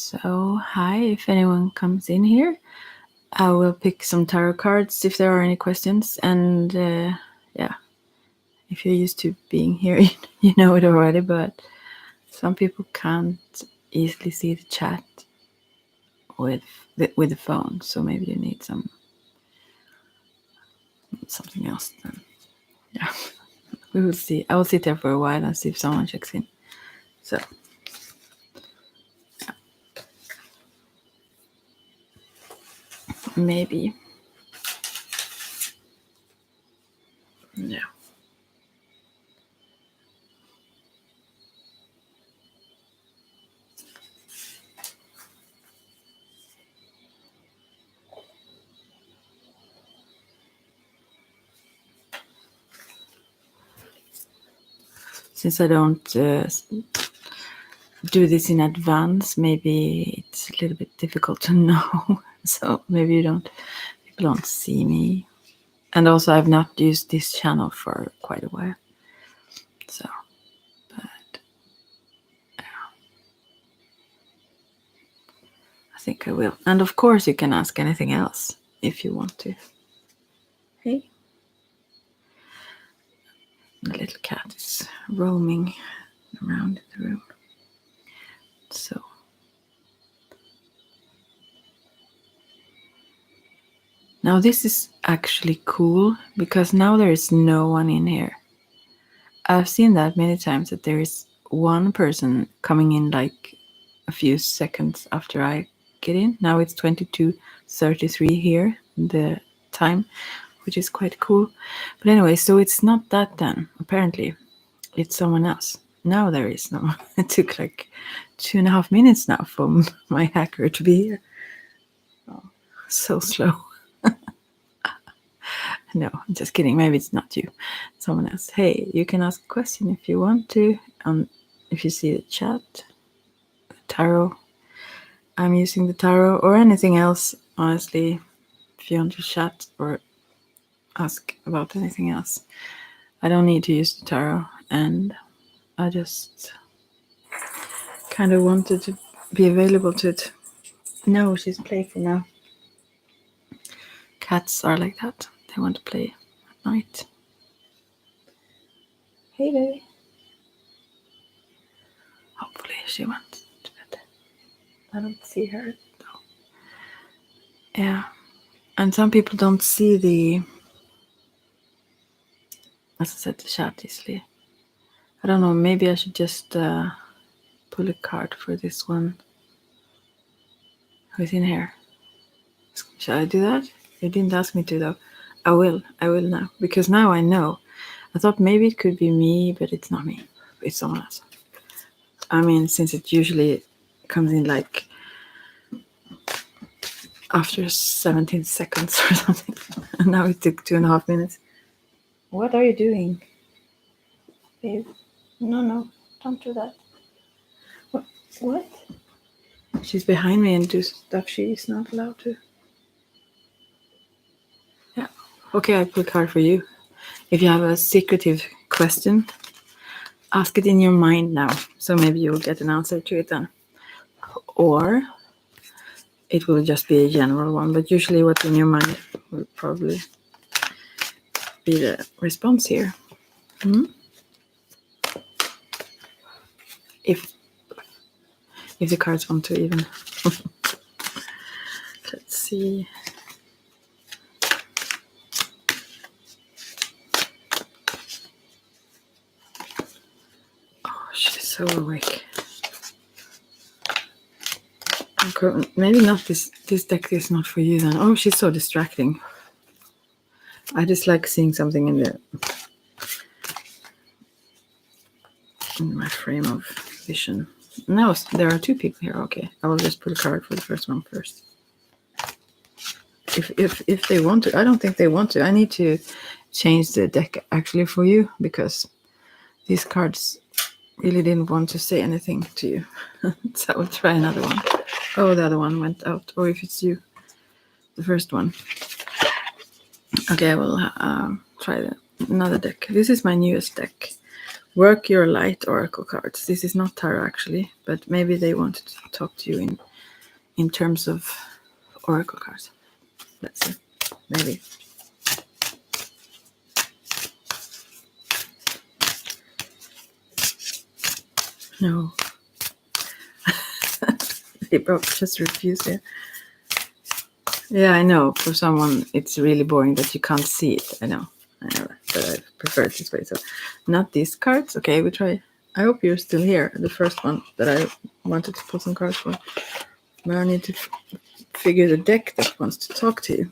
So, hi, if anyone comes in here, I will pick some tarot cards if there are any questions. And if you're used to being here, you know it already, but some people can't easily see the chat with the phone, so maybe you need something else then. Yeah, we will see. I will sit there for a while and see if someone checks in. So. Maybe. Yeah. Since I don't do this in advance, maybe it's a little bit difficult to know. So maybe people don't see me. And also I've not used this channel for quite a while. So, but yeah, I think I will. And of course you can ask anything else if you want to. Hey. The little cat is roaming around the room. So. Now this is actually cool because now there is no one in here. I've seen that many times that there is one person coming in like a few seconds after I get in. Now it's 22:33 here, the time, which is quite cool. But anyway, so it's not that then, apparently. It's someone else. Now there is no one. It took like 2.5 minutes now for my hacker to be here. Oh, so slow. No, I'm just kidding. Maybe it's not you. Someone else. Hey, you can ask a question if you want to. If you see the chat, tarot. I'm using the tarot or anything else, honestly. If you want to chat or ask about anything else. I don't need to use the tarot, and I just kind of wanted to be available to it. No, she's playful now. Cats are like that. They want to play at night. Hey, baby. Hopefully she went to bed. I don't see her though. Yeah. And some people don't see the, as I said, the chat easily. I don't know, maybe I should just pull a card for this one. Who's in here? Shall I do that? You didn't ask me to though. I will now. Because now I know. I thought maybe it could be me, but it's not me. It's someone else. I mean, since it usually comes in like after 17 seconds or something. And now it took 2.5 minutes. What are you doing? Babe? No, don't do that. What? She's behind me and do stuff she's not allowed to. Yeah. Okay, I pull a card for you. If you have a secretive question, ask it in your mind now. So maybe you'll get an answer to it then. Or it will just be a general one. But usually what's in your mind will probably be the response here. If the cards want to even. Let's see. Oh, she's so awake. Maybe not this deck is not for you then. Oh, she's so distracting. I just like seeing something in my frame of vision. No, there are two people here. Okay, I will just put a card for the first one first. If they want to. I don't think they want to. I need to change the deck actually for you because these cards really didn't want to say anything to you. So I will try another one. Oh, the other one went out. Or if it's you, the first one. Okay, I will try another deck. This is my newest deck. Work Your Light Oracle cards. This is not tarot actually, but maybe they wanted to talk to you in in terms of oracle cards. Let's see. Maybe. No. They probably just refuse it. Yeah, I know. For someone, it's really boring that you can't see it. I know that, but I prefer it this way. So, not these cards. Okay, we try. I hope you're still here. The first one that I wanted to put some cards for. But I need to figure the deck that wants to talk to you.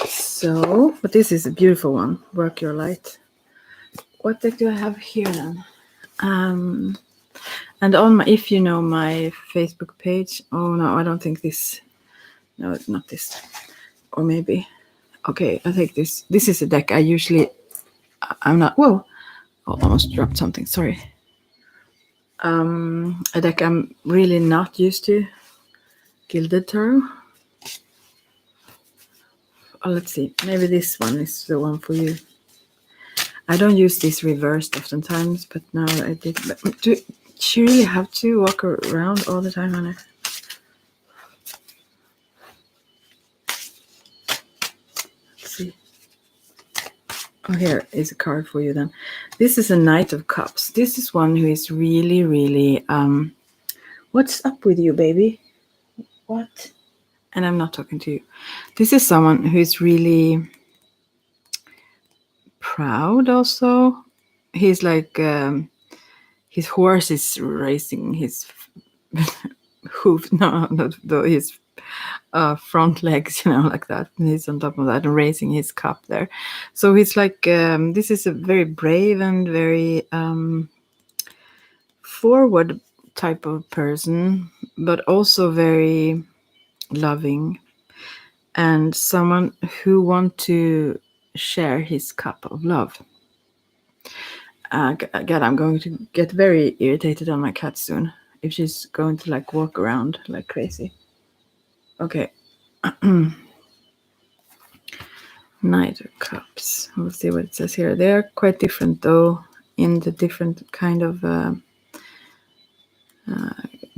So, but this is a beautiful one. Work your light. What deck do I have here then? And on my, if you know my Facebook page. Oh no, I don't think this. No, it's not this. Or maybe. Okay, I take this. This is a deck I usually. I'm not. Whoa! Oh, almost dropped something. Sorry. A deck I'm really not used to. Gilded Tarot. Oh, let's see. Maybe this one is the one for you. I don't use this reversed oftentimes, but now I did. But do you really have to walk around all the time, Anna? Let's see. Oh, here is a card for you then. This is a Knight of Cups. This is one who is really, really. What's up with you, baby? What? And I'm not talking to you. This is someone who is really proud also. He's like his horse is racing his hoof, no, his front legs, like that. And he's on top of that and raising his cup there. So he's like, this is a very brave and very forward type of person, but also very loving, and someone who wants to share his cup of love. God, I'm going to get very irritated on my cat soon if she's going to like walk around like crazy. Okay. Knight of Cups. We'll see what it says here. They are quite different though in the different kind of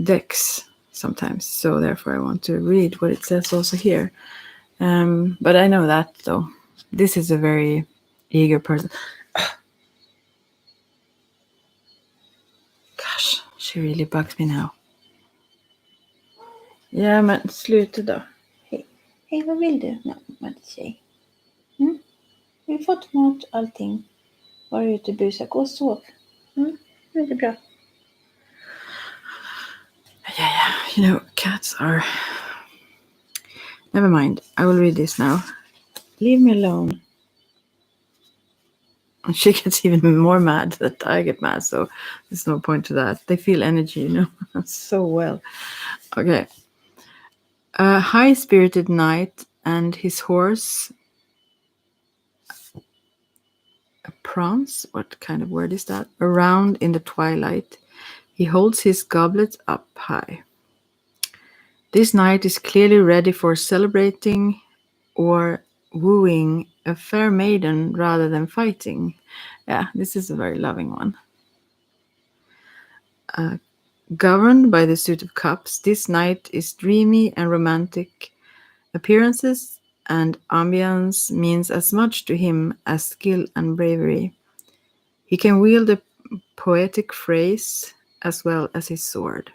decks sometimes. So therefore I want to read what it says also here. But I know that though. This is a very eager person. Gosh, she really bugs me now. Ja, men sluta då. Hej, vad vill du? Nej, tjej. Vi har fått mat, allting. Var ute och busa. Gå och sov. Det är bra. Yeah. Cats are... Never mind. I will read this now. Leave me alone. And she gets even more mad that I get mad, so there's no point to that. They feel energy, so well. Okay. A high-spirited knight and his horse... prance, what kind of word is that? Around in the twilight, he holds his goblet up high. This knight is clearly ready for celebrating or wooing a fair maiden rather than fighting. Yeah, this is a very loving one. Governed by the suit of cups, this knight is dreamy and romantic. Appearances and ambience means as much to him as skill and bravery. He can wield a poetic phrase as well as his sword.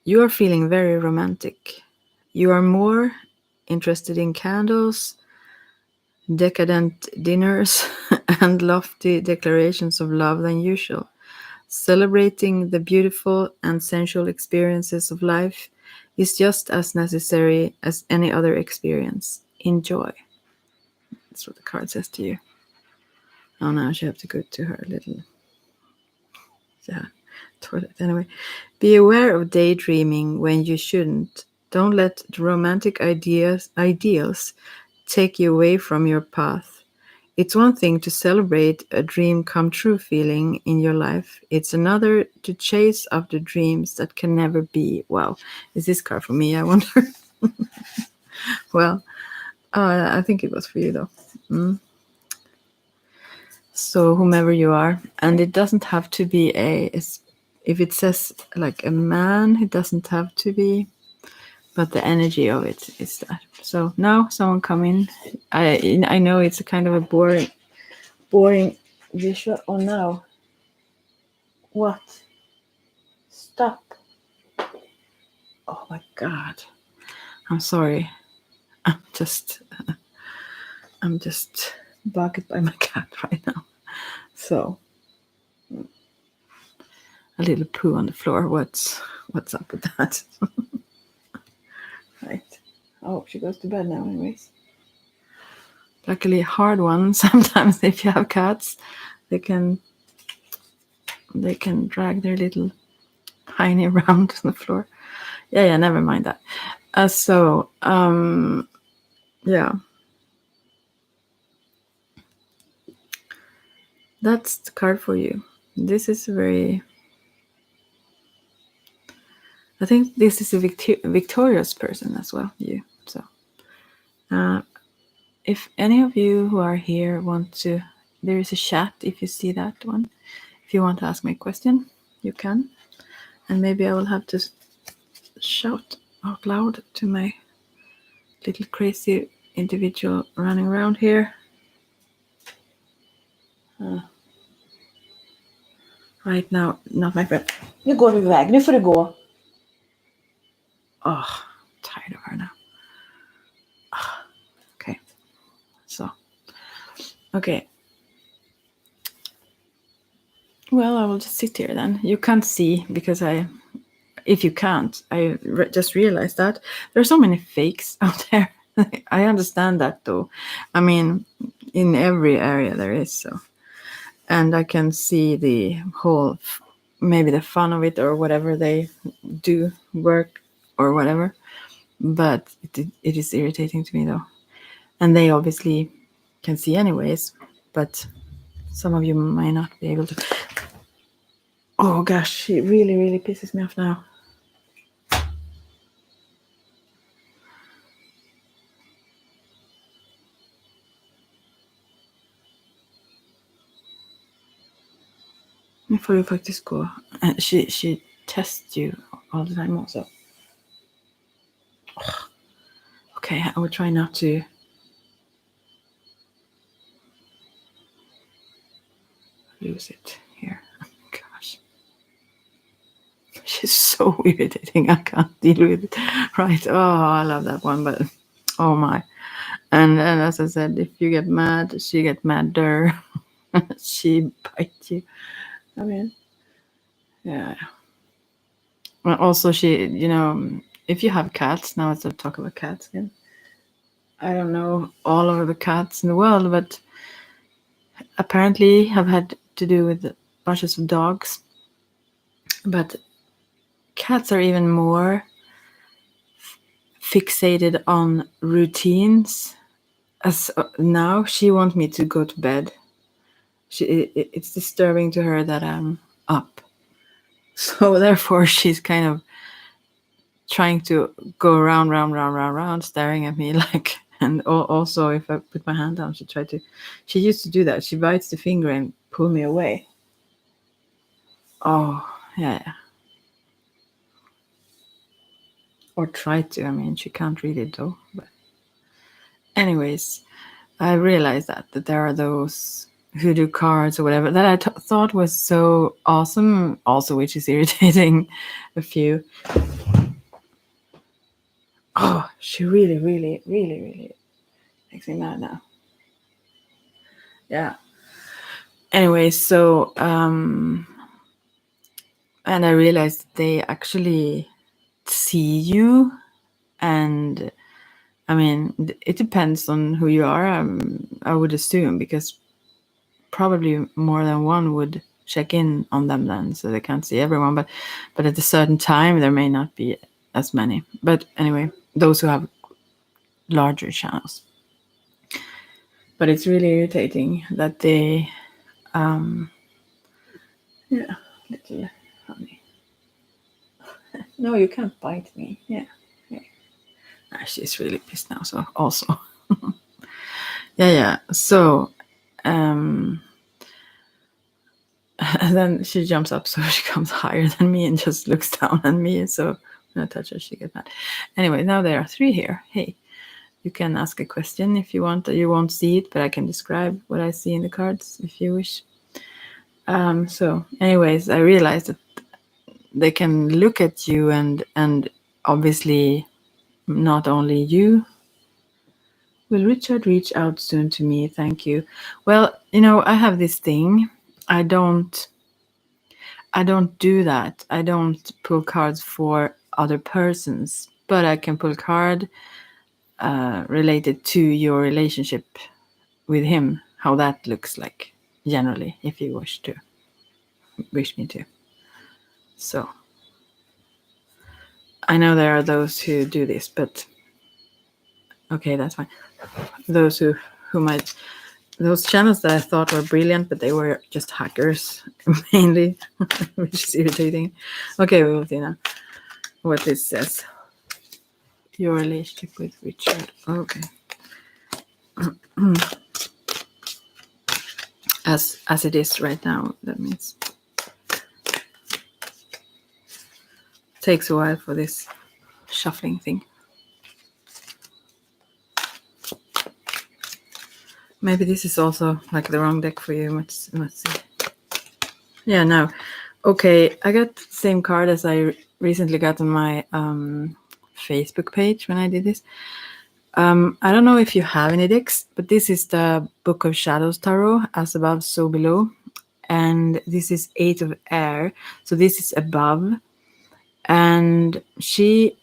You are feeling very romantic. You are more interested in candles, decadent dinners, and lofty declarations of love than usual. Celebrating the beautiful and sensual experiences of life is just as necessary as any other experience. Enjoy. That's what the card says to you. Oh, now she have to go to her little toilet. Anyway, be aware of daydreaming when you shouldn't. Don't let the romantic ideals take you away from your path. It's one thing to celebrate a dream come true feeling in your life. It's another to chase after dreams that can never be. Wow, is this card for me? I wonder. Well, I think it was for you though. So whomever you are, and it doesn't have to be a if it says like a man, it doesn't have to be, but the energy of it is that. So now someone come in. I know it's a kind of a boring visual. Oh no. What? Stop. Oh my god. I'm sorry. I'm just bugged by my cat right now. So a little poo on the floor. What's up with that? Right. Oh, she goes to bed now anyways. Luckily hard one. Sometimes if you have cats, they can drag their little hiney around on the floor. Yeah, never mind that. Yeah. That's the card for you. This is very... I think this is a victorious person as well, you. So, if any of you who are here want to... There is a chat if you see that one. If you want to ask me a question, you can. And maybe I will have to shout out loud to my little crazy individual running around here. Right now, not my friend. Nu går du iväg, nu får du gå. Oh, I'm tired of her now. Okay, so. Okay. Well, I will just sit here then. You can't see because if you can't, I just realized that there are so many fakes out there. I understand that though. I mean, in every area there is so. And I can see the whole, maybe the fun of it or whatever they do, work or whatever. But it is irritating to me though. And they obviously can see anyways. But some of you might not be able to. Oh gosh, it really, really pisses me off now. Nu får du faktiskt gå. She tests you all the time also. Okay, I will try not to lose it here. Gosh. She's so irritating. I can't deal with it. Right. Oh, I love that one, but oh my. And as I said, if you get mad, she get madder. She bites you. I mean, yeah. Well, also she, if you have cats, now let's talk about cats again. I don't know all of the cats in the world, but apparently have had to do with bunches of dogs. But cats are even more fixated on routines. As now she wants me to go to bed. It's disturbing to her that I'm up. So therefore she's kind of trying to go round, staring at me like, and also if I put my hand down, she used to do that. She bites the finger and pull me away. Oh, yeah. Or try to. I mean, she can't read it though. But anyways, I realized that there are those who do cards or whatever that I thought was so awesome. Also, which is irritating a few. Oh, she really, really, really, really makes me mad now. Yeah. Anyway, so and I realized they actually see you, and I mean it depends on who you are. I would assume, because probably more than one would check in on them then, so they can't see everyone. But at a certain time there may not be as many. But anyway, those who have larger channels. But it's really irritating that they, yeah, little honey. No, you can't bite me. Yeah. She's really pissed now. So also, yeah. So, And then she jumps up so she comes higher than me and just looks down at me. So when I touch her, she gets mad. Anyway, now there are 3 here. Hey, you can ask a question if you want. You won't see it, but I can describe what I see in the cards if you wish. So, anyways, I realized that they can look at you and obviously not only you. Will Richard reach out soon to me? Thank you. Well, I have this thing. I don't do that. I don't pull cards for other persons, but I can pull card related to your relationship with him, how that looks like generally, if you wish me to. So I know there are those who do this, but okay, that's fine. Those who might, those channels that I thought were brilliant, but they were just hackers mainly, which is irritating. Okay, we will see now what this says. Your relationship with Richard. Okay. As it is right now, that means. Takes a while for this shuffling thing. Maybe this is also like the wrong deck for you. Let's see. Yeah, no. Okay, I got the same card as I recently got on my Facebook page when I did this. I don't know if you have any decks, but this is the Book of Shadows Tarot, as above, so below. And this is 8 of air, so this is above. And she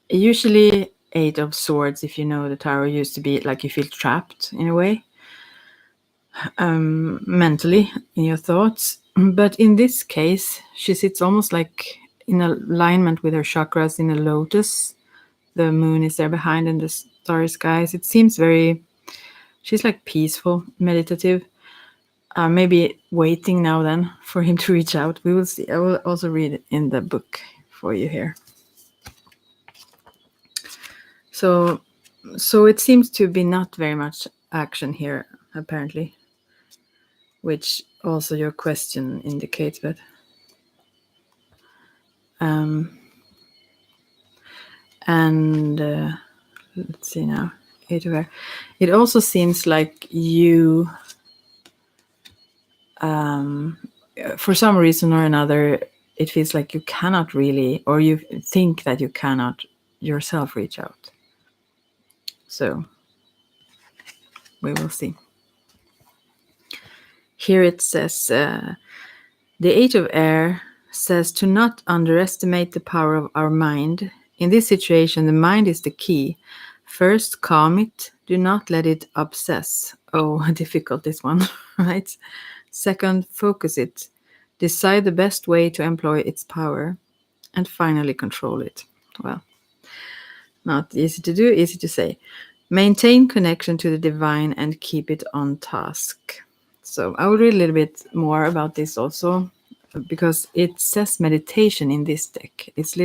usually 8 of swords, if you know the tarot, used to be like you feel trapped in a way, mentally in your thoughts. But in this case, she sits almost like in alignment with her chakras in a lotus. The moon is there behind and the starry skies. It seems she's like peaceful, meditative. Maybe waiting now then for him to reach out. We will see. I will also read it in the book for you here. So it seems to be not very much action here, apparently, which also your question indicates. But let's see now. 8 of air. It also seems like you, for some reason or another, it feels like you cannot really, or you think that you cannot yourself reach out. So we will see. Here it says, the 8 of air says to not underestimate the power of our mind. In this situation, the mind is the key. First, calm it. Do not let it obsess. Oh, difficult this one, right? Second, focus it. Decide the best way to employ its power. And finally, control it. Well, not easy to do, easy to say. Maintain connection to the divine and keep it on task. So I will read a little bit more about this also, because it says meditation in this deck. It's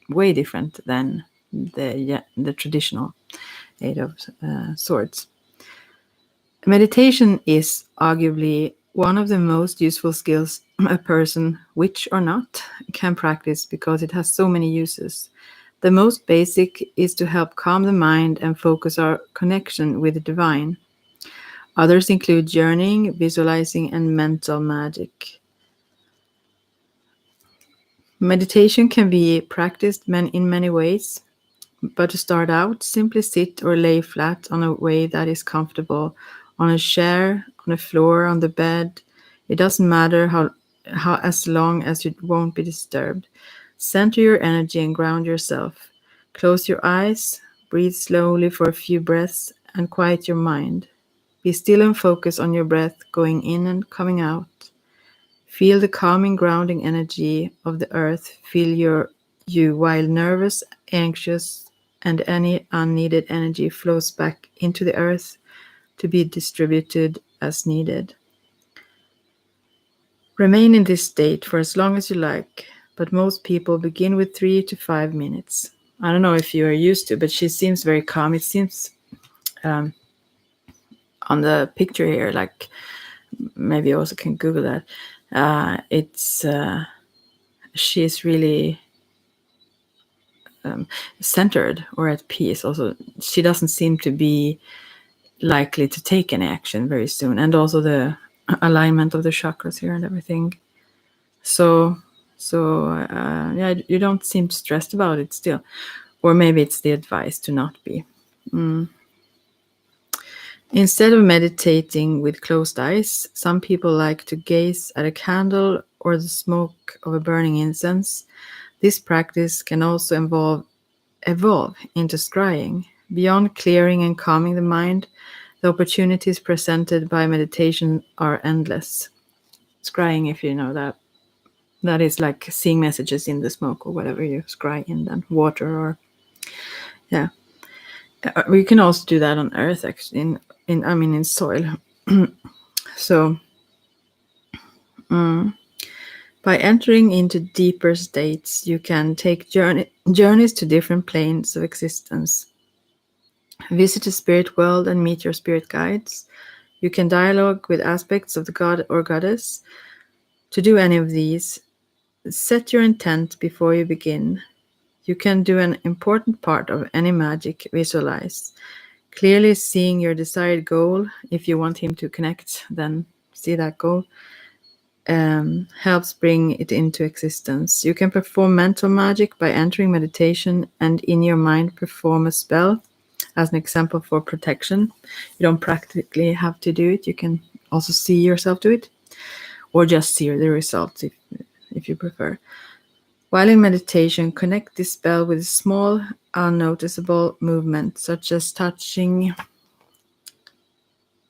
way different than the traditional 8 of swords. Meditation is arguably one of the most useful skills a person, witch or not, can practice because it has so many uses. The most basic is to help calm the mind and focus our connection with the divine. Others include journeying, visualizing, and mental magic. Meditation can be practiced in many ways, but to start out, simply sit or lay flat on a way that is comfortable, on a chair, on the floor, on the bed. It doesn't matter how as long as you won't be disturbed. Center your energy and ground yourself. Close your eyes, breathe slowly for a few breaths, and quiet your mind. Be still and focus on your breath going in and coming out. Feel the calming, grounding energy of the earth fill you while nervous, anxious, and any unneeded energy flows back into the earth to be distributed as needed. Remain in this state for as long as you like, but most people begin with 3 to 5 minutes. I don't know if you are used to, but she seems very calm. It seems on the picture here, like maybe you also can Google that. It's she's really centered or at peace. Also, she doesn't seem to be likely to take any action very soon, and also the alignment of the chakras here and everything. So, yeah, you don't seem stressed about it still, or maybe it's the advice to not be. Instead of meditating with closed eyes, some people like to gaze at a candle or the smoke of a burning incense. This practice can also evolve into scrying. Beyond clearing and calming the mind, the opportunities presented by meditation are endless. Scrying, if you know that, that is like seeing messages in the smoke or whatever you scry in, then water or yeah. We can also do that on earth, actually, in soil. So by entering into deeper states, you can take journeys to different planes of existence. Visit the spirit world and meet your spirit guides. You can dialogue with aspects of the god or goddess. To do any of these, set your intent before you begin. You can do an important part of any magic visualize. Clearly seeing your desired goal. If you want him to connect, then see that goal. Helps bring it into existence. You can perform mental magic by entering meditation and in your mind perform a spell. As an example for protection, you don't practically have to do it. You can also see yourself do it, or just see the results if you prefer. While in meditation, connect this spell with a small, unnoticeable movement, such as touching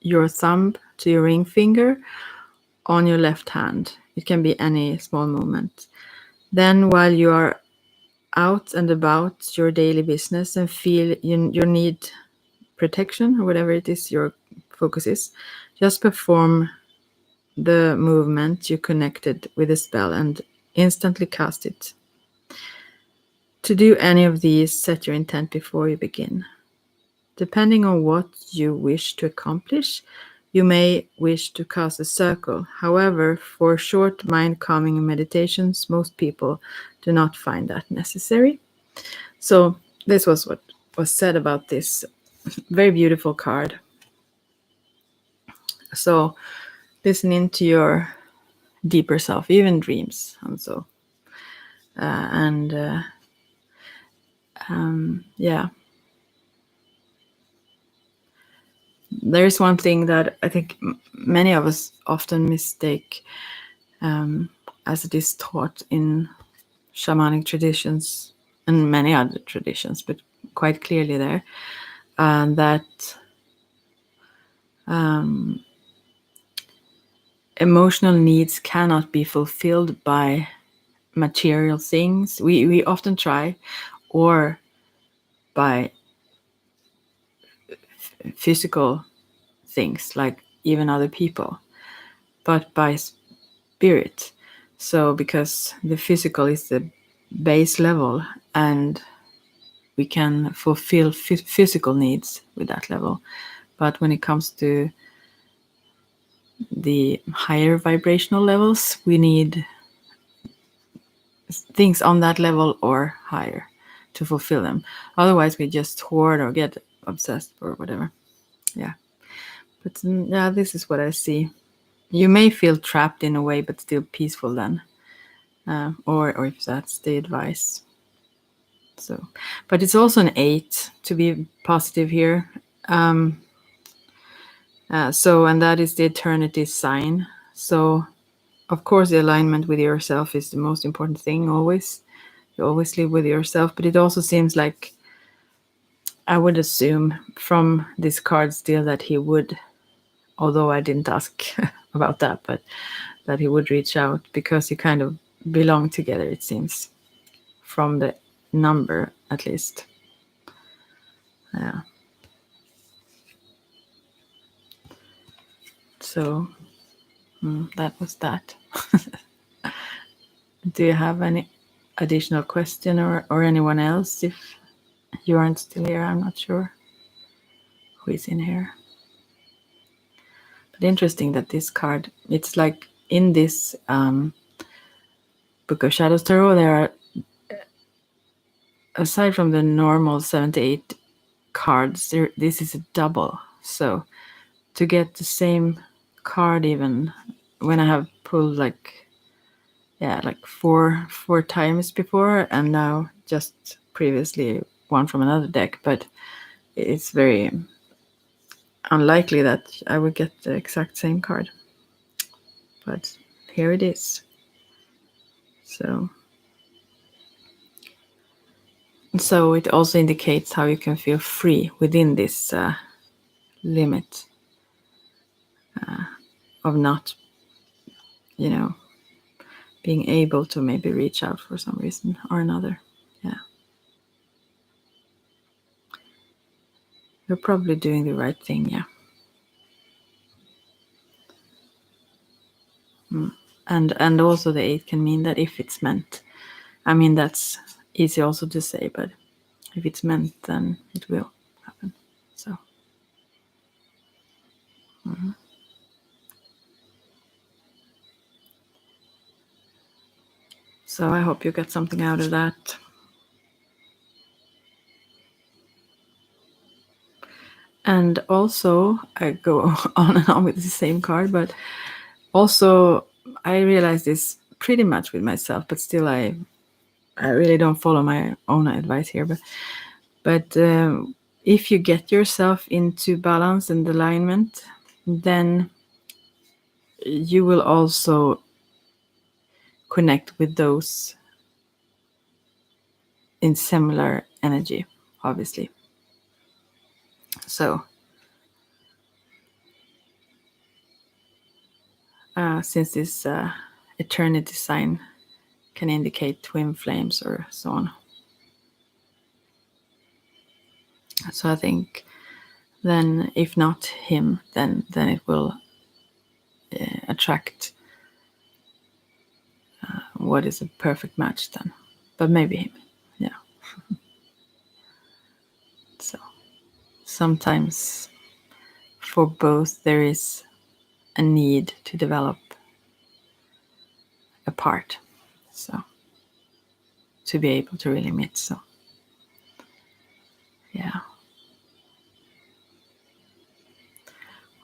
your thumb to your ring finger on your left hand. It can be any small movement. Then, while you are out and about your daily business and feel your need protection or whatever it is your focus is, just perform the movement you connected with the spell and instantly cast it. To do any of these, set your intent before you begin. Depending on what you wish to accomplish, you may wish to cast a circle. However, for short mind calming meditations, most people do not find that necessary. So this was what was said about this very beautiful card. So listen into your deeper self, even dreams, and so yeah. There's one thing that I think many of us often mistake, as it is taught in shamanic traditions and many other traditions, but quite clearly there, that emotional needs cannot be fulfilled by material things. We often try, or by physical things like even other people, but by spirit. So because the physical is the base level, and we can fulfill physical needs with that level, but when it comes to the higher vibrational levels, we need things on that level or higher to fulfill them. Otherwise we just hoard or get obsessed or whatever. Yeah, but yeah, this is what I see. You may feel trapped in a way, but still peaceful then, or if that's the advice. So, but it's also an 8 to be positive here. So, and that is the eternity sign. So, of course, the alignment with yourself is the most important thing always. You always live with yourself, but it also seems like, I would assume from this card still that he would, although I didn't ask about that, but that he would reach out because you kind of belong together, it seems, from the number at least. Yeah. So that was that. Do you have any additional question, or anyone else? If you aren't still here, I'm not sure who is in here. But interesting that this card, it's like in this Book of Shadows Tarot, there are, aside from the normal 78 cards, this is a double. So to get the same card, even when I have pulled like four times before, and now just previously one from another deck, but it's very unlikely that I would get the exact same card. But here it is. So it also indicates how you can feel free within this limit of not, being able to maybe reach out for some reason or another. Yeah. You're probably doing the right thing, yeah. And also the 8 can mean that if it's meant. I mean, that's easy also to say, but if it's meant, then it will happen. So. So I hope you get something out of that. And also, I go on and on with the same card, but also I realize this pretty much with myself, but still I really don't follow my own advice here. But if you get yourself into balance and alignment, then you will also connect with those in similar energy, obviously. So since this eternity sign can indicate twin flames or so on. So I think then, if not him, then it will attract what is a perfect match then. But maybe him, yeah. So sometimes for both there is a need to develop a part, so to be able to really meet. So yeah.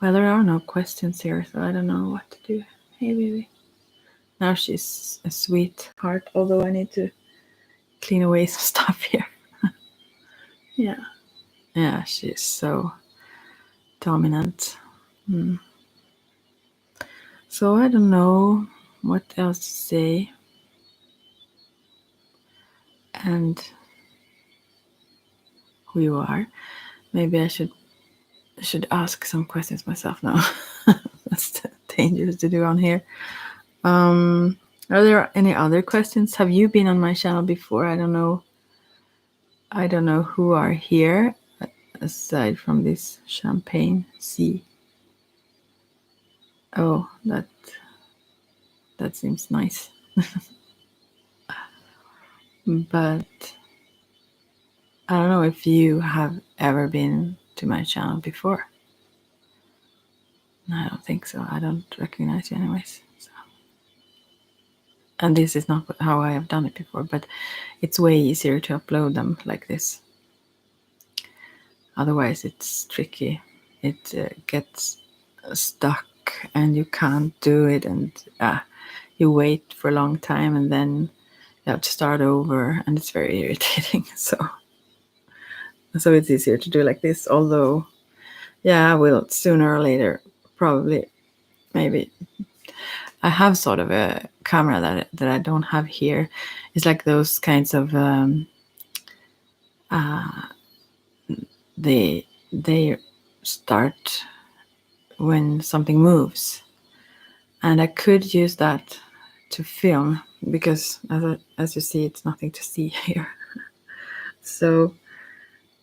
Well, there are no questions here, so I don't know what to do. Hey, baby. Now she's a sweetheart, although I need to clean away some stuff here. Yeah. Yeah, she's so dominant. So I don't know what else to say. And who you are. Maybe I should ask some questions myself now. That's dangerous to do on here. Are there any other questions? Have you been on my channel before? I don't know who are here aside from this champagne sea. Oh, that seems nice. But I don't know if you have ever been to my channel before. I don't think so. I don't recognize you anyways. So. And this is not how I have done it before, but it's way easier to upload them like this. Otherwise it's tricky. It gets stuck and you can't do it, and you wait for a long time and then you have to start over, and it's very irritating. So it's easier to do like this, although I will sooner or later probably, maybe. I have sort of a camera that I don't have here. It's like those kinds of they start when something moves, and I could use that to film, because as you see, it's nothing to see here. So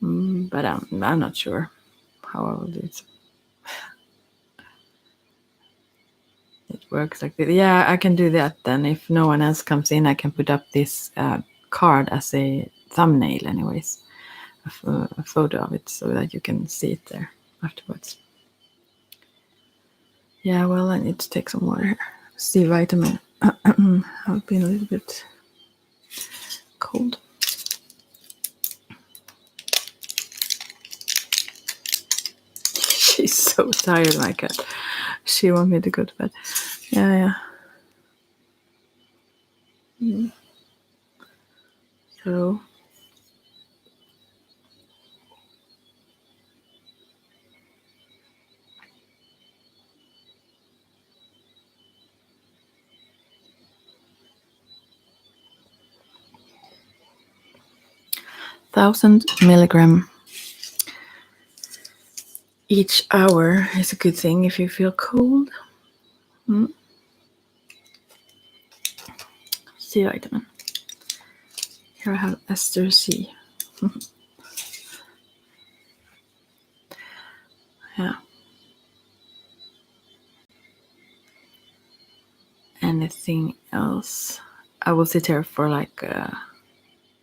but I'm not sure how I will do it. It works like this. Yeah, I can do that then. If no one else comes in, I can put up this card as a thumbnail anyways, a photo of it, so that you can see it there afterwards. Yeah, well, I need to take some water here. C vitamin. I've been a little bit cold. She's so tired, my cat. She wants me to go to bed. Yeah. So thousand milligram each hour is a good thing if you feel cold. C vitamin. Here I have ester C. Yeah. Anything else? I will sit here for like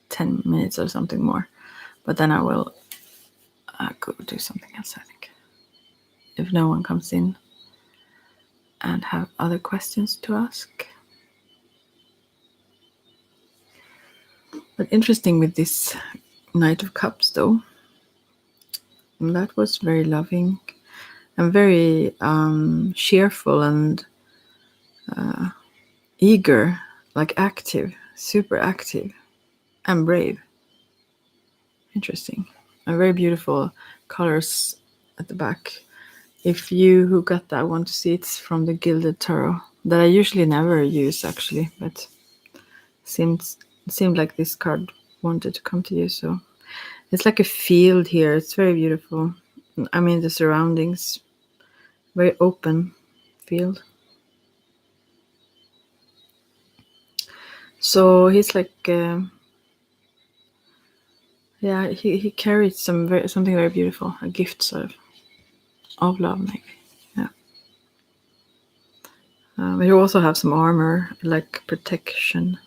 10 minutes or something more, but then I will go do something else, I think, if no one comes in and have other questions to ask. But interesting with this Knight of Cups, though. That was very loving and very cheerful and eager, like active, super active and brave. Interesting. And very beautiful colors at the back. If you who got that want to see, it's from the Gilded Tarot that I usually never use, actually, but seemed like this card wanted to come to you. So it's like a field here. It's very beautiful. I mean, the surroundings, very open field. So he's like, yeah, he carried something very beautiful, a gift sort of love, maybe. Yeah. But you also have some armor, like protection.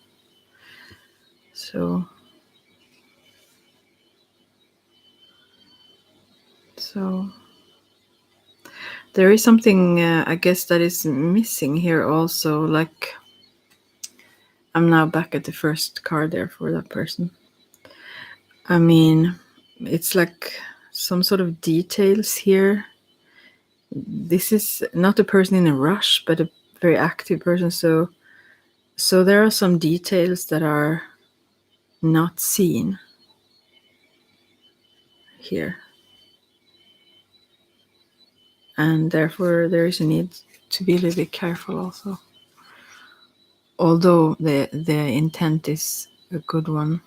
So there is something, I guess, that is missing here also. Like, I'm now back at the first card there for that person. I mean, it's like some sort of details here. This is not a person in a rush, but a very active person. So there are some details that are not seen here. And therefore there is a need to be a little bit careful also. Although the intent is a good one.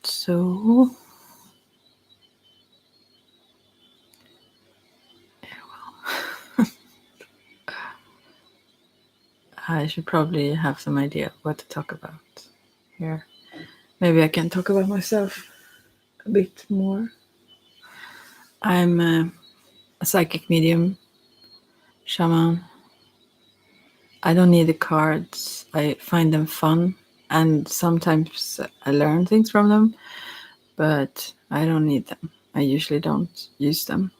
So I should probably have some idea what to talk about here. Maybe I can talk about myself a bit more. I'm a psychic medium, shaman. I don't need the cards. I find them fun, and sometimes I learn things from them, but I don't need them. I usually don't use them.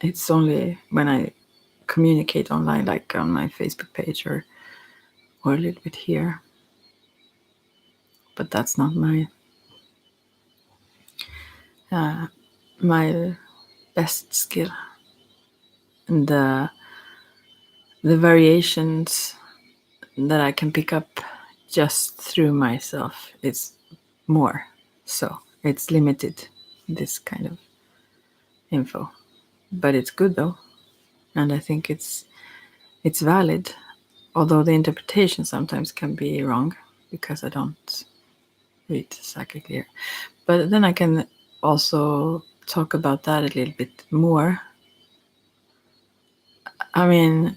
It's only when I communicate online, like on my Facebook page or a little bit here. But that's not my best skill. And the variations that I can pick up just through myself is more. So it's limited, this kind of info. But it's good though. And I think it's valid. Although the interpretation sometimes can be wrong because I don't read psychically. But then I can also talk about that a little bit more. I mean,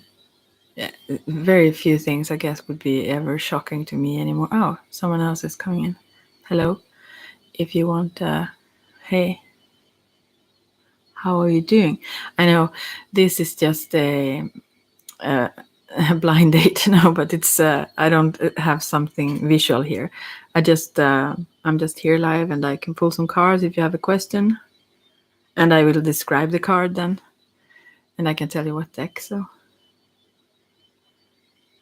very few things, I guess, would be ever shocking to me anymore. Oh, someone else is coming in. Hello. If you want, hey, how are you doing? I know this is just a blind date now, but it's I don't have something visual here. I'm just here live, and I can pull some cards if you have a question, and I will describe the card then, and I can tell you what deck. So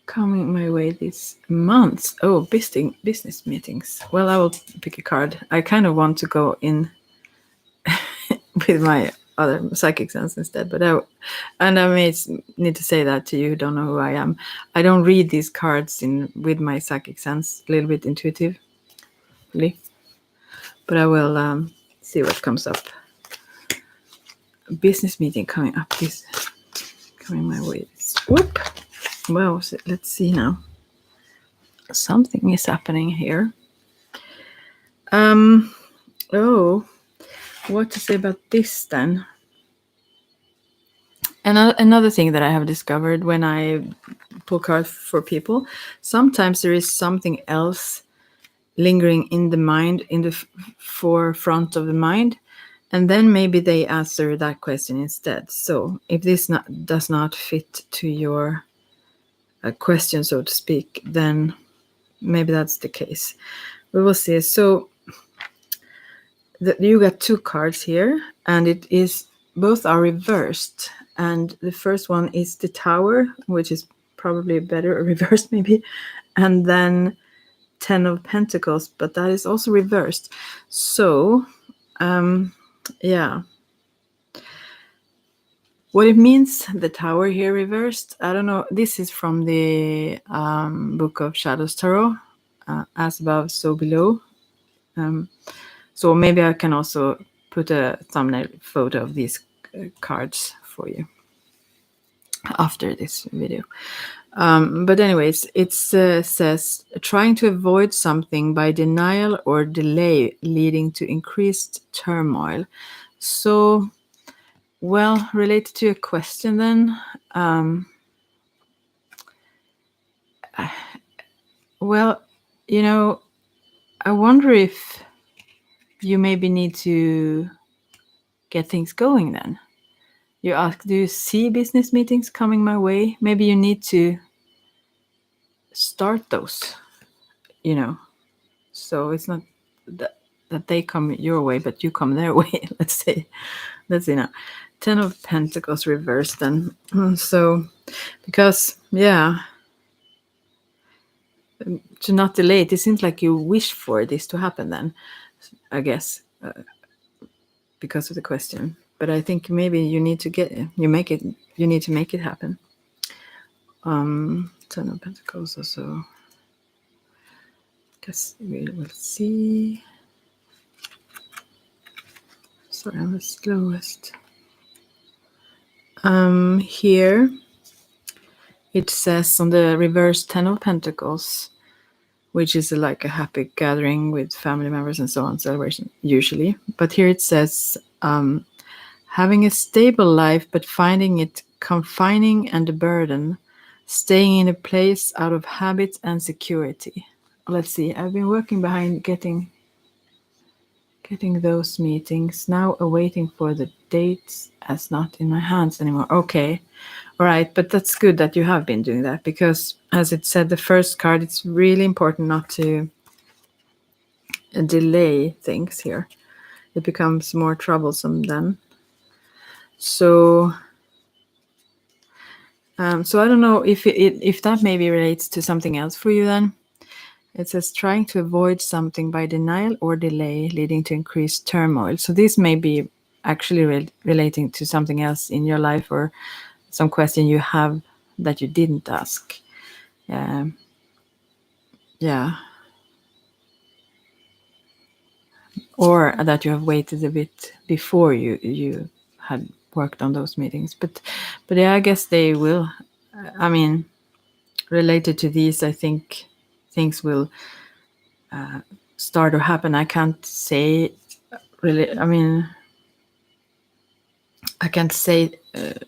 coming my way this month. Oh, business meetings. Well, I will pick a card. I kind of want to go in with my other psychic sense instead, but I may need to say that to you who don't know who I am. I don't read these cards in with my psychic sense, a little bit intuitively, but I will see what comes up. A business meeting coming up. This coming my way. Whoop. Well, let's see now. Something is happening here. Oh, what to say about this then? Another thing that I have discovered when I pull cards for people, sometimes there is something else lingering in the mind, in the forefront of the mind, and then maybe they answer that question instead. So if this does not fit to your question, so to speak, then maybe that's the case. We will see. So you got two cards here, and it is both are reversed. And the first one is the Tower, which is probably better reversed maybe, and then 10 of Pentacles, but that is also reversed. So yeah, what it means, the Tower here reversed, I don't know. This is from the Book of Shadows Tarot, as above so below. So maybe I can also put a thumbnail photo of these cards for you after this video. But anyways, it says trying to avoid something by denial or delay, leading to increased turmoil. So, well, related to your question then, well, I wonder if you maybe need to get things going then. You ask, do you see business meetings coming my way? Maybe you need to start those, so it's not that they come your way, but you come their way. Let's see now. 10 of Pentacles reversed then. So, because, yeah, to not delay it seems like you wish for this to happen then, I guess, because of the question. But I think maybe you need to you need to make it happen. 10 of Pentacles also. Guess we will see. Sorry, I'm the slowest. Here it says on the reverse 10 of Pentacles, which is like a happy gathering with family members and so on, celebration usually. But here it says having a stable life, but finding it confining and a burden, staying in a place out of habit and security. Let's see, I've been working behind getting those meetings, now awaiting for the dates as not in my hands anymore. Okay, all right, but that's good that you have been doing that, because as it said, the first card, it's really important not to delay things here. It becomes more troublesome then. So so I don't know if that maybe relates to something else for you then. It says trying to avoid something by denial or delay, leading to increased turmoil. So this may be actually relating to something else in your life, or some question you have that you didn't ask. Yeah. Or that you have waited a bit before you had worked on those meetings. But yeah, I guess they will. I mean, related to these, I think things will start to happen. I can't say really. I mean, I can't say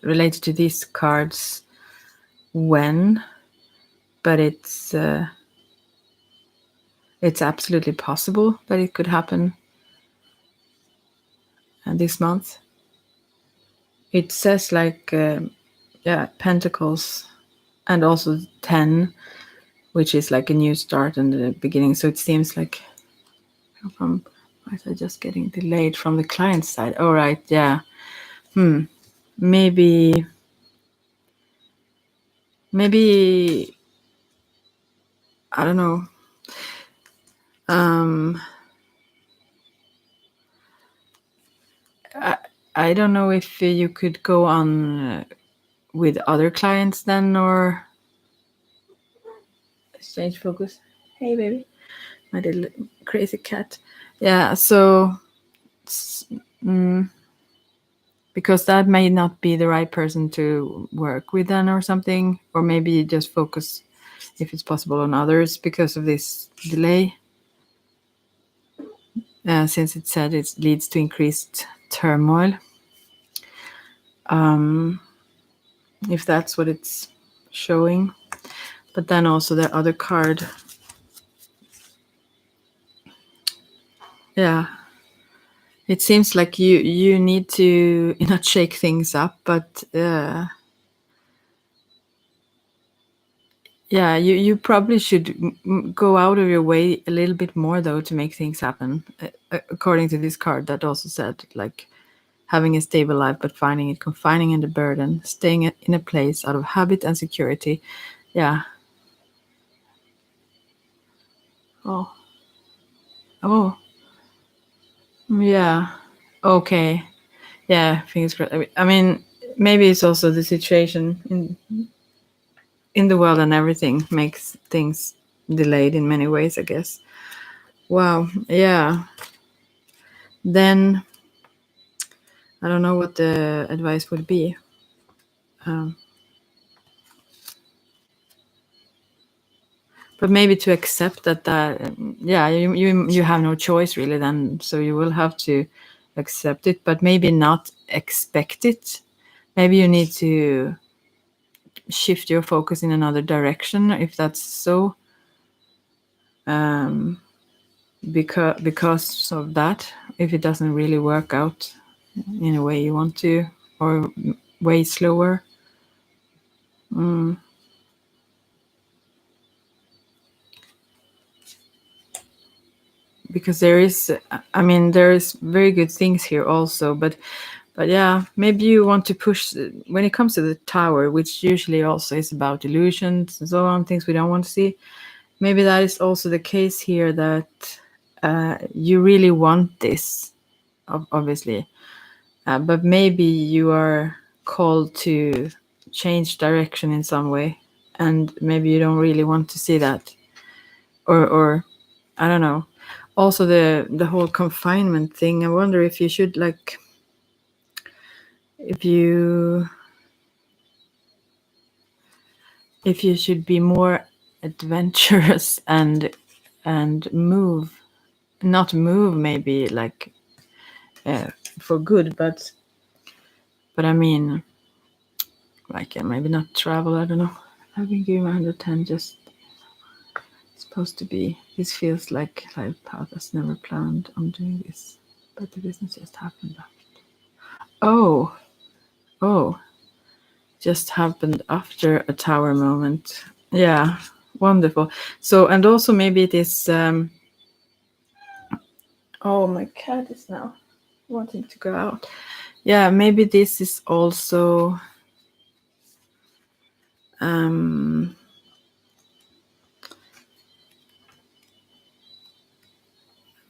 related to these cards when, but it's absolutely possible that it could happen this month. It says like Pentacles, and also 10, which is like a new start in the beginning. So it seems like from why is I just getting delayed from the client side? All right, yeah. Maybe I don't know. Um, I don't know if you could go on with other clients then, or exchange focus. Hey, baby, my little crazy cat. Yeah, so because that may not be the right person to work with then, or something, or maybe just focus, if it's possible, on others because of this delay. Since it said it leads to increased turmoil. If that's what it's showing. But then also the other card. Yeah. It seems like you need to not shake things up, but yeah, you probably should go out of your way a little bit more though to make things happen. According to this card, that also said like having a stable life, but finding it confining and a burden, staying in a place out of habit and security. Yeah. Oh. Oh. Yeah. Okay. Yeah. Fingers crossed. I mean, maybe it's also the situation in the world and everything makes things delayed in many ways, I guess. Wow. Yeah. Then I don't know what the advice would be. Um, but maybe to accept that yeah, you have no choice really then, so you will have to accept it, but maybe not expect it. Maybe you need to shift your focus in another direction if that's so, because of that, if it doesn't really work out in a way you want to, or way slower. Because there is, I mean, there is very good things here also, but yeah, maybe you want to push when it comes to the tower, which usually also is about illusions and so on, things we don't want to see. Maybe that is also the case here, that you really want this, obviously, but maybe you are called to change direction in some way, and maybe you don't really want to see that, or I don't know. Also, the whole confinement thing. I wonder if you should like, if you should be more adventurous and move, not move maybe like for good, but I mean, like maybe not travel. I don't know. I've been giving 110. Just supposed to be. This feels like life path. Has never planned on doing this, but the business just happened. Oh, oh, just happened after a tower moment. Yeah, wonderful. So, and also maybe it is. Oh, my cat is now wanting to go out. Yeah, maybe this is also.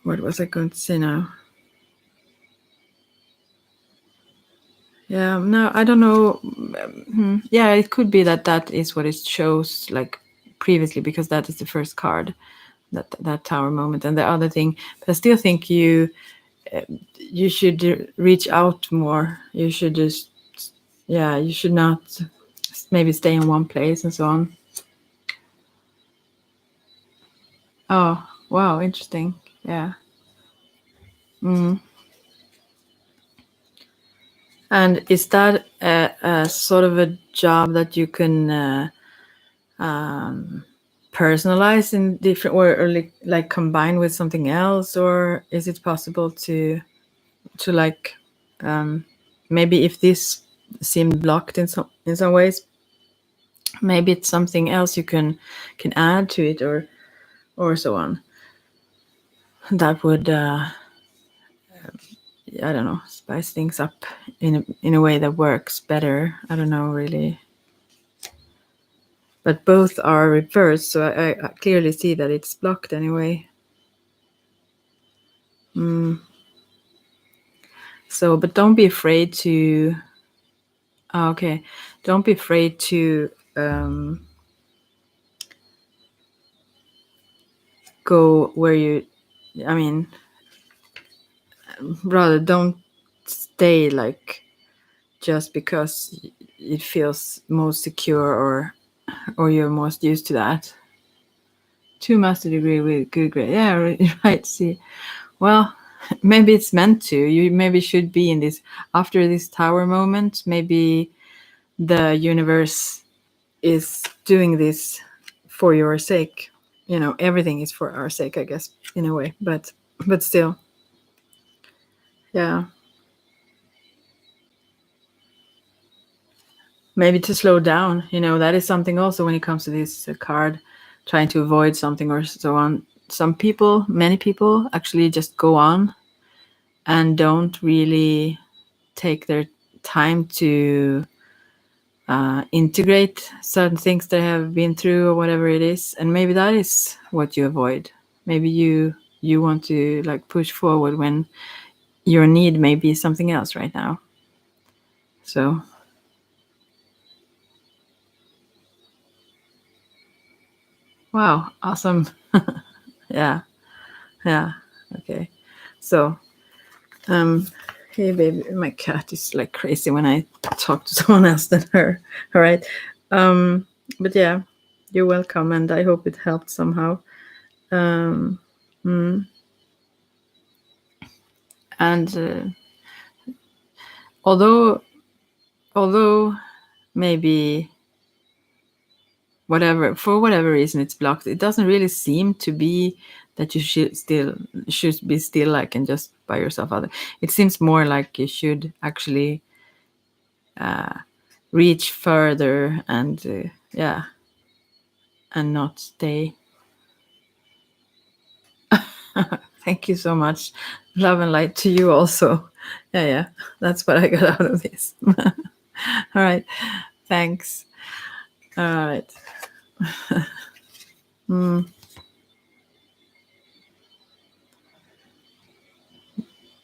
What was I going to say now? Yeah, no, I don't know. Yeah, it could be that is what it shows like previously, because that is the first card, that tower moment, and the other thing. But I still think you should reach out more. You should just, yeah, you should not maybe stay in one place and so on. Oh, wow, interesting. Yeah. And is that a sort of a job that you can personalize in different, or like combine with something else, or is it possible to like maybe if this seemed blocked in some ways, maybe it's something else you can add to it, or so on. That would I don't know, spice things up in a way that works better. I don't know really, but both are reversed, so I clearly see that it's blocked anyway. So, but don't be afraid to. Okay, don't be afraid to go where you. I mean, rather don't stay like just because it feels most secure, or you're most used to that. To master degree with good grade. Yeah, right. See, well, maybe it's meant to. You maybe should be in this after this tower moment. Maybe the universe is doing this for your sake. Everything is for our sake, I guess, in a way. But still, yeah. Maybe to slow down. That is something also when it comes to this card, trying to avoid something or so on. Many people actually just go on and don't really take their time to integrate certain things they have been through or whatever it is, and maybe that is what you avoid. Maybe you want to like push forward when your need may be something else right now. So wow, awesome. Yeah, yeah. Okay, so hey baby, my cat is like crazy when I talk to someone else than her. All right. But yeah, you're welcome, and I hope it helped somehow. um and although maybe whatever reason it's blocked, it doesn't really seem to be that you should be still like and just by yourself out there. It seems more like you should actually reach further and yeah, and not stay. Thank you so much. Love and light to you also. Yeah, that's what I got out of this. All right, thanks. All right.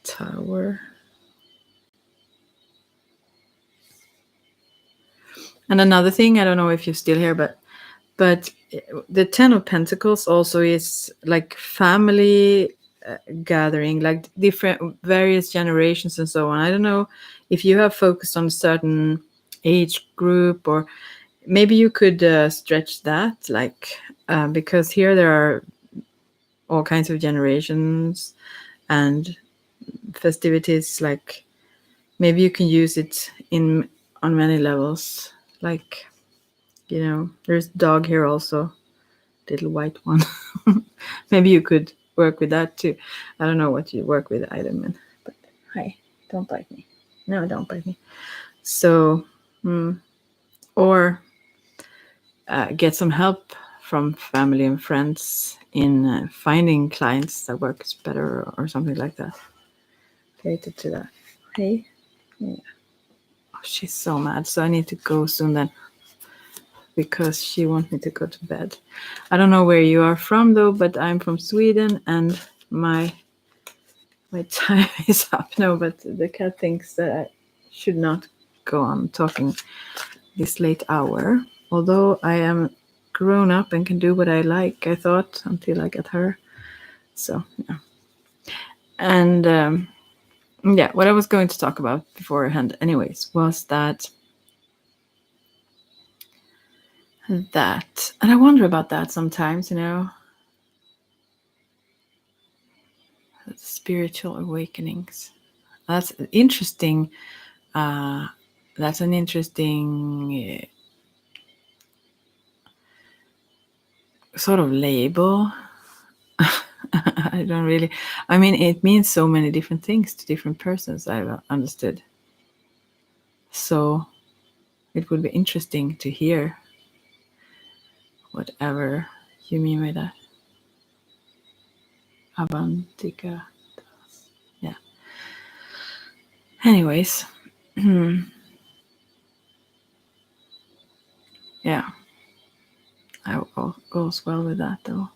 Tower. And another thing, I don't know if you're still here, but the Ten of Pentacles also is like family gathering, like different various generations and so on. I don't know if you have focused on a certain age group, or maybe you could stretch that, like because here there are all kinds of generations and festivities. Like maybe you can use it in on many levels. Like there's dog here also, little white one. Maybe you could work with that too. I don't know what you work with either, man. But hi, don't bite me. No, don't bite me. So, or get some help from family and friends in finding clients that works better, or something like that. Related to that. Hey. Yeah. Oh, she's so mad. So I need to go soon then, because she wants me to go to bed. I don't know where you are from though, but I'm from Sweden, and my time is up. No, but the cat thinks that I should not go on talking this late hour. Although I am grown up and can do what I like, I thought, until I get her. So yeah. And yeah, what I was going to talk about beforehand, anyways, was that, and I wonder about that sometimes, spiritual awakenings. That's interesting. That's an interesting sort of label. I don't really. I mean, it means so many different things to different persons, I've understood. So it would be interesting to hear whatever you mean by that. Avantika. Yeah. Anyways. Yeah. I goes well with that though.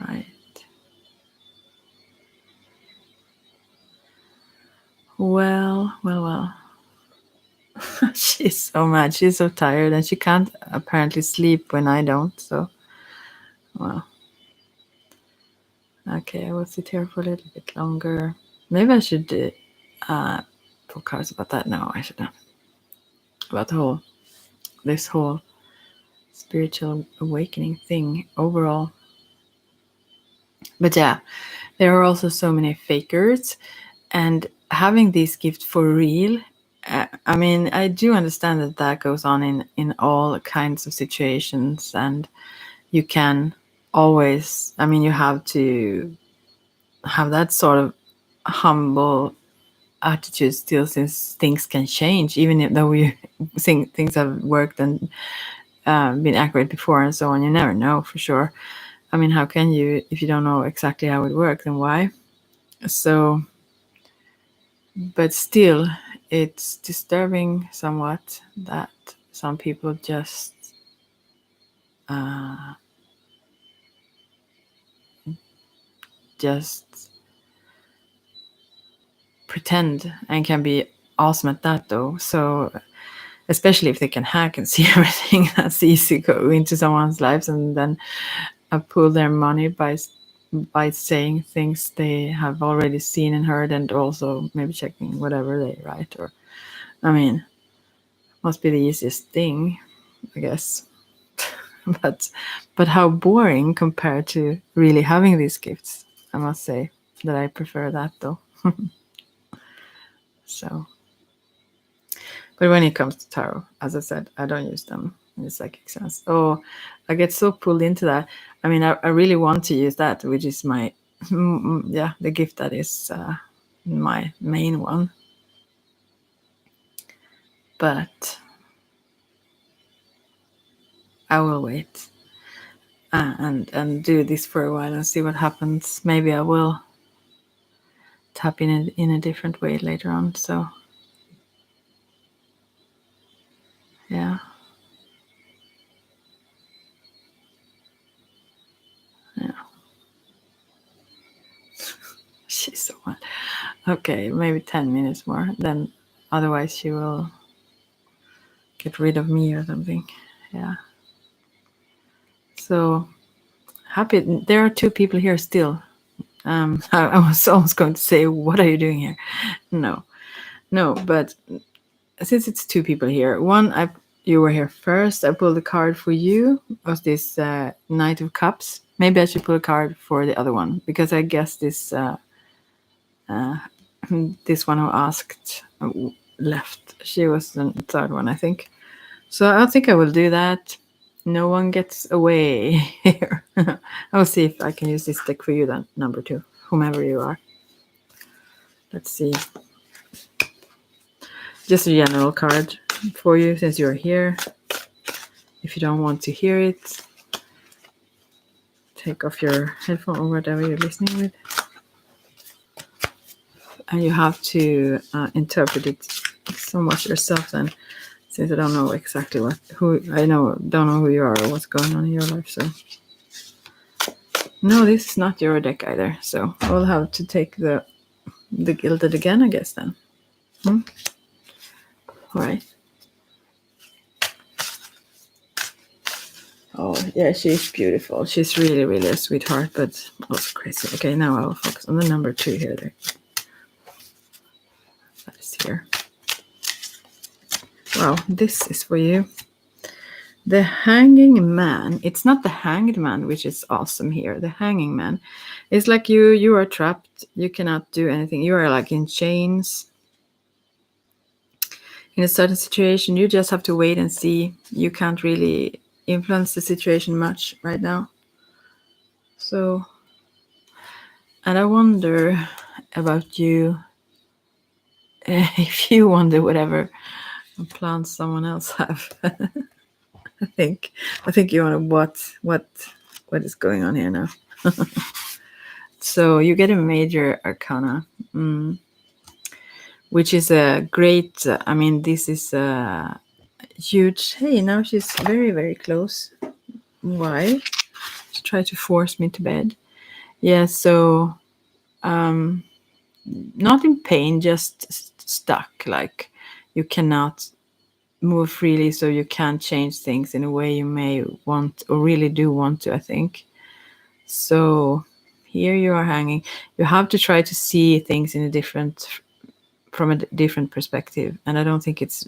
Right. Well. She's so mad. She's so tired and she can't apparently sleep when I don't. So, well. Okay, I will sit here for a little bit longer. Maybe I should podcast about that now. I should have. About this whole spiritual awakening thing overall. But yeah, there are also so many fakers, and having these gifts for real. I mean, I do understand that goes on in all kinds of situations, and you can always. I mean, you have to have that sort of humble attitude still, since things can change, even though we think things have worked and been accurate before and so on. You never know for sure. I mean, how can you if you don't know exactly how it works and why? So, but still, it's disturbing somewhat that some people uh, just pretend and can be awesome at that though. So especially if they can hack and see everything, that's easy to go into someone's lives and then pull their money by saying things they have already seen and heard, and also maybe checking whatever they write. Or I mean, must be the easiest thing, I guess. but how boring compared to really having these gifts. I must say that I prefer that though. So, but when it comes to tarot, as I said, I don't use them in the psychic sense. Oh, I get so pulled into that. I mean, I really want to use that, which is my, yeah, the gift that is my main one. But I will wait and do this for a while and see what happens. Maybe I will tap in a different way later on. So, yeah. Yeah. She's so mad. Okay, maybe 10 minutes more. Then otherwise she will get rid of me or something. Yeah. So happy. There are 2 people here still. I was almost going to say, what are you doing here? No, but since it's 2 people here, you were here first. I pulled a card for you. Was this Knight of Cups? Maybe I should pull a card for the other one, because I guess this this one who asked left. She was the third one, I think. So I think I will do that. No one gets away here. I'll see if I can use this deck for you then, number 2, whomever you are. Let's see. Just a general card for you since you're here. If you don't want to hear it, take off your headphone or whatever you're listening with. And you have to interpret it somewhat yourself then, since I don't know exactly don't know who you are or what's going on in your life. So no, this is not your deck either. So I will have to take the Gilded again, I guess then. All right. Oh yeah, she's beautiful. She's really, really a sweetheart, but also crazy. Okay, now I will focus on the number 2 here. That is here. Wow, this is for you. The Hanging Man. It's not the Hanged Man, which is awesome here. The Hanging Man. It's like you are trapped. You cannot do anything. You are like in chains. In a certain situation, you just have to wait and see. You can't really influence the situation much right now. So, and I wonder about you, if you wonder whatever plants someone else have. I think you want to what is going on here now. So you get a major arcana, which is a great. I mean, this is a huge. Hey, now she's very very close. Why? She tried to force me to bed. Yeah. So not in pain, just stuck. Like you cannot move freely, so you can't change things in a way you may want or really do want to, I think. So here you are hanging. You have to try to see things in a different perspective, and I don't think it's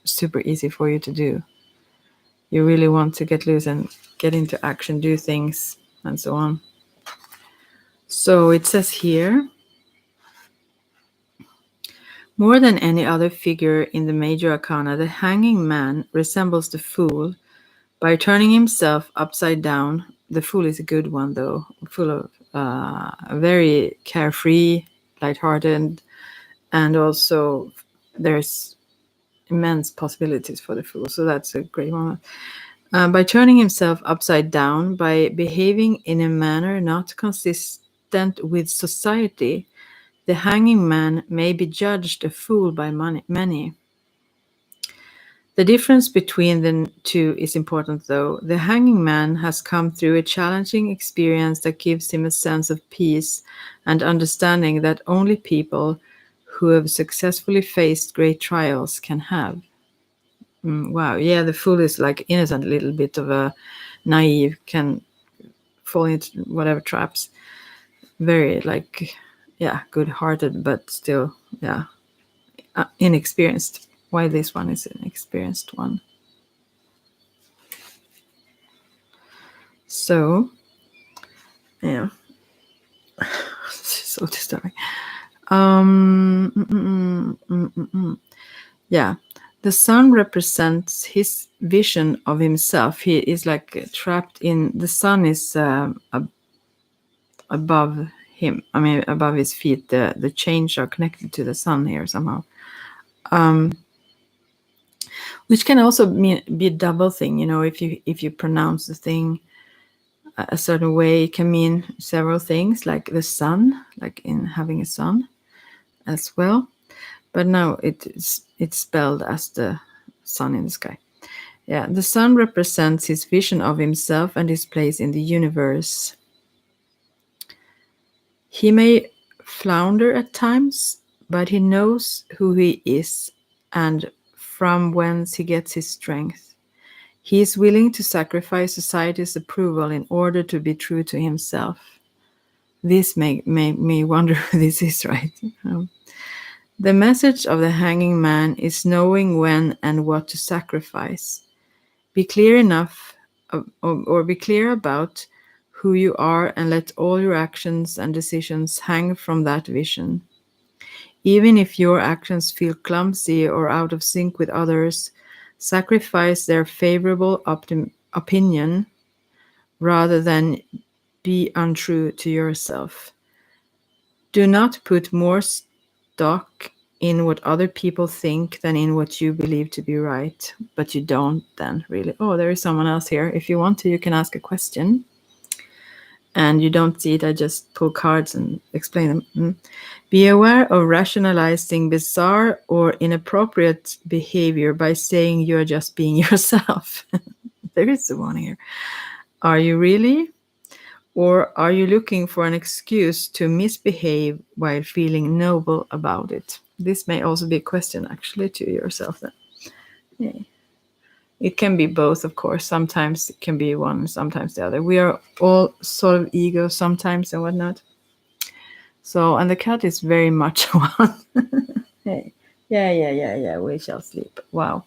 super easy for you to do. You really want to get loose and get into action, do things, and so on. So it says here, more than any other figure in the major arcana, the hanging man resembles the fool by turning himself upside down. The fool is a good one, though, full of very carefree, lighthearted, and also there's immense possibilities for the fool. So that's a great one. By turning himself upside down, by behaving in a manner not consistent with society, the hanging man may be judged a fool by many. The difference between the two is important, though. The hanging man has come through a challenging experience that gives him a sense of peace and understanding that only people who have successfully faced great trials can have. Wow, yeah, the fool is like innocent, a little bit of a naive, can fall into whatever traps. Very like, yeah, good-hearted, but still, yeah, inexperienced. Why this one is an experienced one. So, yeah, so disturbing. Yeah, the sun represents his vision of himself. He is like trapped in the sun is above him. I mean, above his feet. The chains are connected to the sun here somehow. Which can also be a double thing. You know, if you pronounce the thing a certain way, it can mean several things, like the sun, like in having a son as well. But now it's spelled as the sun in the sky. Yeah, the sun represents his vision of himself and his place in the universe. He may flounder at times, but he knows who he is and from whence he gets his strength. He is willing to sacrifice society's approval in order to be true to himself. This may wonder who this is, right? The message of the hanging man is knowing when and what to sacrifice. Be clear enough or be clear about who you are and let all your actions and decisions hang from that vision. Even if your actions feel clumsy or out of sync with others, sacrifice their favorable opinion rather than be untrue to yourself. Do not put more stock in what other people think than in what you believe to be right. But you don't then, really. Oh, there is someone else here. If you want to, you can ask a question. And you don't see it, I just pull cards and explain them. Be aware of rationalizing bizarre or inappropriate behavior by saying you're just being yourself. There is the one here. Are you really? Or are you looking for an excuse to misbehave while feeling noble about it? This may also be a question actually to yourself then. Yeah. It can be both, of course. Sometimes it can be one, sometimes the other. We are all sort of ego sometimes and whatnot. So, and the cat is very much one. Hey. Yeah. We shall sleep. Wow.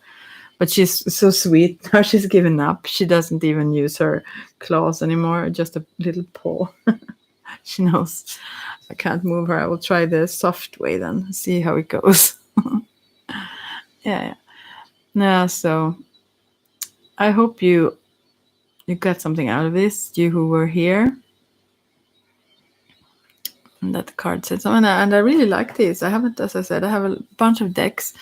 But she's so sweet. Now she's given up. She doesn't even use her claws anymore, just a little paw. She knows I can't move her. I will try the soft way then, see how it goes. Yeah. Yeah, so I hope you got something out of this, you who were here. And that the card said something, and I really like this. I haven't, as I said, I have a bunch of decks,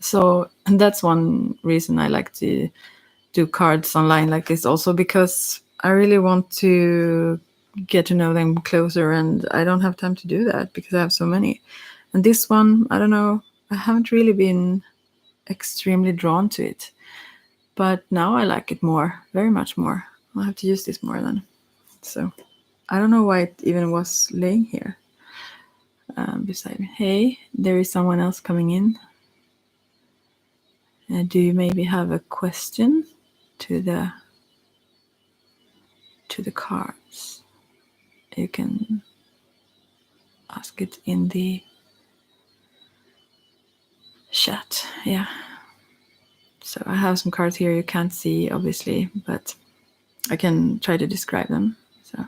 So and that's one reason I like to do cards online like this, also because I really want to get to know them closer, and I don't have time to do that because I have so many. And this one, I don't know, I haven't really been extremely drawn to it, but now I like it more, very much more. I'll have to use this more then. So I don't know why it even was laying here beside me. Hey, there is someone else coming in. Do you maybe have a question to the cards? You can ask it in the chat. Yeah. So I have some cards here you can't see, obviously, but I can try to describe them. So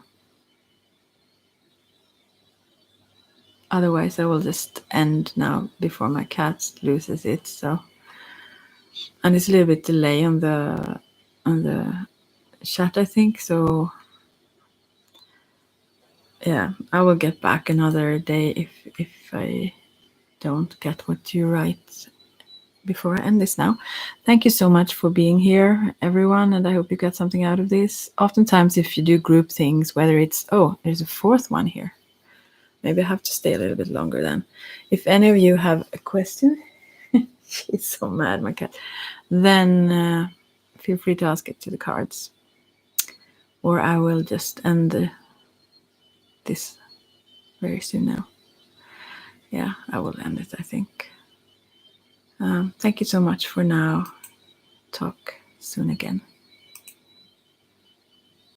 otherwise, I will just end now before my cat loses it. So, and it's a little bit delay on the chat, I think. So yeah, I will get back another day if I don't get what you write before I end this now. Thank you so much for being here, everyone, and I hope you got something out of this. Oftentimes, if you do group things, whether it's, oh, there's a fourth one here. Maybe I have to stay a little bit longer then. If any of you have a question, she's so mad, my cat, then feel free to ask it to the cards. Or I will just end this very soon now. Yeah, I will end it, I think. Thank you so much for now. Talk soon again.